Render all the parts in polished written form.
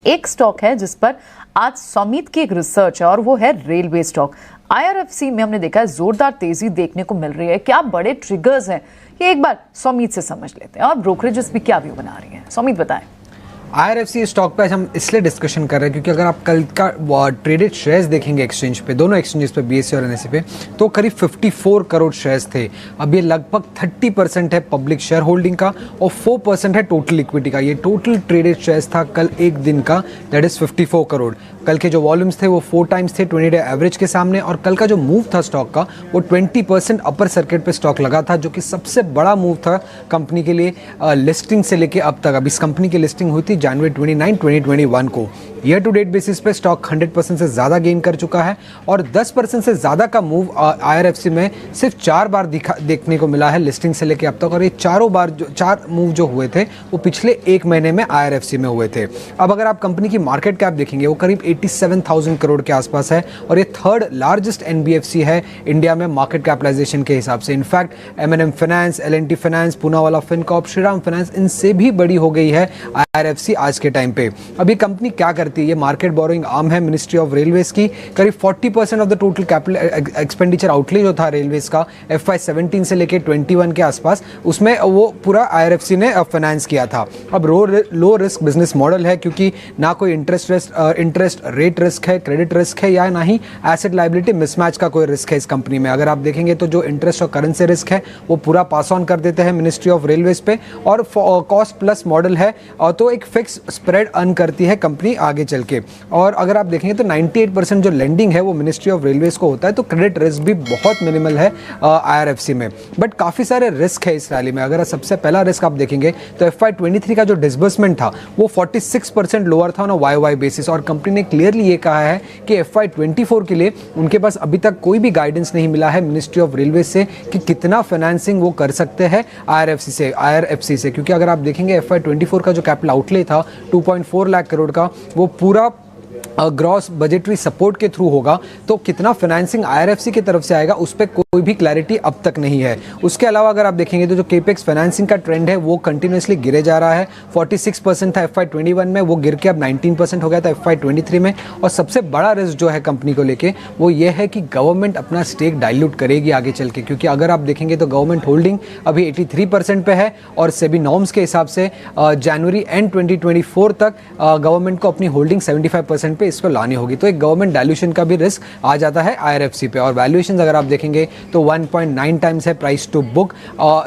एक स्टॉक है जिस पर आज सौमीत की एक रिसर्च है और वो है रेलवे स्टॉक। आईआरएफसी में हमने देखा है जोरदार तेजी देखने को मिल रही है। क्या बड़े ट्रिगर्स हैं ये एक बार सौमीत से समझ लेते हैं और ब्रोकरेजेस भी क्या व्यू बना रही हैं। सौमीत बताएं। आईआरएफसी स्टॉक पे आज हम इसलिए डिस्कशन कर रहे हैं क्योंकि अगर आप कल का ट्रेडेड शेयर्स देखेंगे एक्सचेंज पे, दोनों एक्सचेंजेस पे बीएसई और एनएसई पे, तो करीब 54 करोड़ शेयर्स थे। अब ये लगभग 30% है पब्लिक शेयर होल्डिंग का और 4% है टोटल इक्विटी का। ये टोटल ट्रेडेड शेयर्स था कल एक दिन का, दैट इज 54 करोड़। कल के जो वॉल्यूम्स थे वो 4 टाइम्स थे 20 डे एवरेज के सामने, और कल का जो मूव था स्टॉक का वो 20% अपर सर्किट पे स्टॉक लगा था, जो कि सबसे बड़ा मूव था कंपनी के लिए लिस्टिंग से लेके अब तक। अब इस कंपनी की लिस्टिंग हुई थी जनवरी 29, 2021 को। ईयर टू डेट बेसिस पे स्टॉक 100% से ज़्यादा गेन कर चुका है और 10% से ज़्यादा का मूव आईआरएफसी में सिर्फ 4 बार देखने को मिला है लिस्टिंग से लेके अब तक, और ये चार मूव जो हुए थे वो पिछले एक महीने में आईआरएफसी में हुए थे। अब अगर आप कंपनी की मार्केट कैप देखेंगे वो करीब 87,000 करोड़ के आसपास है और ये थर्ड लार्जेस्ट एनबीएफसी है इंडिया में मार्केट कैपिटलाइजेशन के हिसाब से। In fact MNM finance, LNT finance, Poonawalla Fincorp, Shriram finance, इनसे भी बड़ी हो गई है आईआरएफसी आज के टाइम पे। अब ये कंपनी क्या करती है, ये मार्केट बोरोइंग आर्म है मिनिस्ट्री ऑफ रेलवेज की। करीब 40% of the total capital expenditure outlay जो था रेलवेज का FY 17 से लेके 21 के आसपास, उसमें वो पूरा आईआरएफसी ने फाइनेंस किया था। अब लो रिस्क बिजनेस मॉडल है क्योंकि ना कोई इंटरेस्ट रेट रिस्क है, क्रेडिट रिस्क है, या ना ही एसेट लायबिलिटी मिसमैच का कोई रिस्क है इस कंपनी में। अगर आप देखेंगे तो जो इंटरेस्ट और करेंसी रिस्क है वो पूरा पास ऑन कर देते हैं मिनिस्ट्री ऑफ रेलवेज पे, और कॉस्ट प्लस मॉडल है तो एक फिक्स स्प्रेड अर्न करती है कंपनी आगे चल के। और अगर आप देखेंगे तो 98% जो लेंडिंग है वो मिनिस्ट्री ऑफ रेलवेज को होता है, तो क्रेडिट रिस्क भी बहुत मिनिमल है आईआरएफसी में। बट काफ़ी सारे रिस्क है इस रैली में। अगर सबसे पहला रिस्क आप देखेंगे तो FY 23 का जो डिसबर्समेंट था वो 46% लोअर था ऑन YOY बेसिस, और कंपनी ने क्लियरली ये कहा है कि FY 24 के लिए उनके पास अभी तक कोई भी गाइडेंस नहीं मिला है मिनिस्ट्री ऑफ रेलवे से कि कितना फाइनेंसिंग वो कर सकते हैं आईआरएफसी से, क्योंकि अगर आप देखेंगे FY 24 का जो कैपिटल आउटले था 2.4 लाख करोड़ का, वो पूरा ग्रॉस बजटरी सपोर्ट के थ्रू होगा। तो कितना फाइनेंसिंग आईआरएफसी की तरफ से आएगा उस पर कोई भी क्लैरिटी अब तक नहीं है। उसके अलावा अगर आप देखेंगे तो जो केपेक्स फाइनेंसिंग का ट्रेंड है वो कंटिन्यूसली गिरे जा रहा है। 46% था FY 21 में, वो गिर के अब 19% हो गया था FY 23 में। और सबसे बड़ा रिस्क जो है कंपनी को लेके वो ये है कि गवर्नमेंट अपना स्टेक डाइल्यूट करेगी आगे चल के, क्योंकि अगर आप देखेंगे तो गवर्नमेंट होल्डिंग अभी 83% पे है और सेबी नॉर्म्स के हिसाब से जनवरी एंड 2024 तक गवर्नमेंट को अपनी होल्डिंग 75% पे इस पर लानी होगी। तो एक गवर्नमेंट डाइल्यूशन का भी रिस्क आ जाता है आईआरएफसी पे। और वैल्यूएशन अगर आप देखेंगे तो 1.9 टाइम्स है प्राइस टू बुक,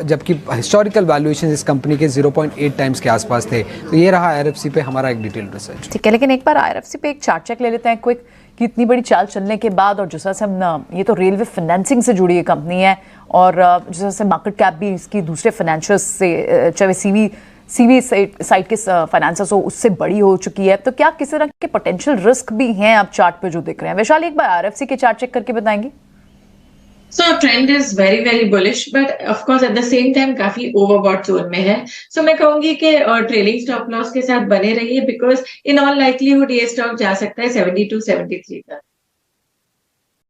जबकि हिस्टोरिकल वैल्यूएशन इस कंपनी के 0.8 टाइम्स के आसपास थे। तो ये रहा आईआरएफसी पे हमारा एक डिटेल रिसर्च। ठीक है, लेकिन एक बार आईआरएफसी पे एक चार्ट चेक ले लेते हैं क्विक कि इतनी बड़ी चाल चलने के बाद, और जिस तरह से हम ये तो रेलवे फाइनेंसिंग से जुड़ी कंपनी है और जिस तरह से मार्केट कैप भी इसकी दूसरे फाइनेंशियल से, चाहे सीवी साइड के फाइनेंसर्स हो, उससे बड़ी हो चुकी है। तो क्या किसी तरह के पोटेंशियल रिस्क भी हैं आप चार्ट पे जो दिख रहे हैं? वैशाली, एक बार आईआरएफसी के चार्ट चेक करके बताएंगे। So trend is very very bullish, but of course at the same time काफी overbought zone में है। So मैं कहूंगी कि ट्रेलिंग स्टॉप लॉस के साथ बने रहिए, because in all likelihood ये स्टॉक जा सकता है 72-73 तक।